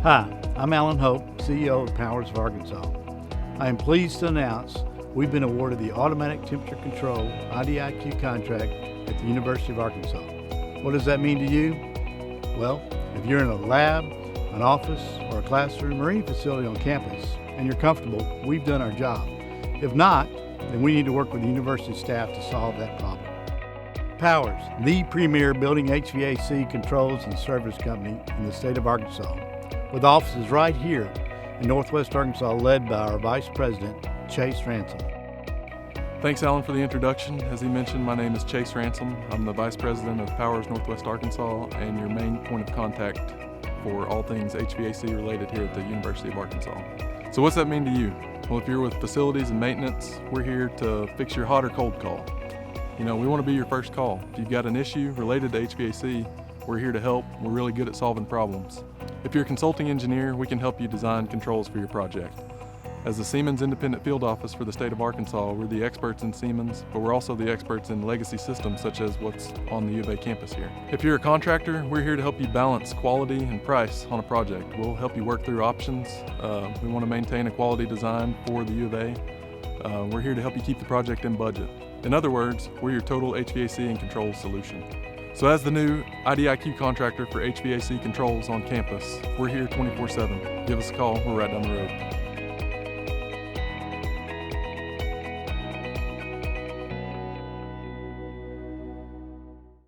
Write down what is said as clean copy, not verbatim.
Hi, I'm Alan Hope, CEO of Powers of Arkansas. I am pleased to announce we've been awarded the Automatic Temperature Control IDIQ contract at the University of Arkansas. What does that mean to you? Well, if you're in a lab, an office, or a classroom or any facility on campus and you're comfortable, we've done our job. If not, then we need to work with the university staff to solve that problem. Powers, the premier building HVAC controls and service company in the state of Arkansas, with offices right here in Northwest Arkansas, led by our Vice President, Chase Ransom. Thanks, Alan, for the introduction. As he mentioned, my name is Chase Ransom. I'm the Vice President of Powers Northwest Arkansas and your main point of contact for all things HVAC related here at the University of Arkansas. So what's that mean to you? Well, if you're with facilities and maintenance, we're here to fix your hot or cold call. We want to be your first call. If you've got an issue related to HVAC, we're here to help. We're really good at solving problems. If you're a consulting engineer, we can help you design controls for your project. As the Siemens Independent Field Office for the state of Arkansas, we're the experts in Siemens, but we're also the experts in legacy systems such as what's on the U of A campus here. If you're a contractor, we're here to help you balance quality and price on a project. We'll help you work through options. We want to maintain a quality design for the U of A. We're here to help you keep the project in budget. In other words, we're your total HVAC and controls solution. So as the new IDIQ contractor for HVAC controls on campus, we're here 24/7. Give us a call, we're right down the road.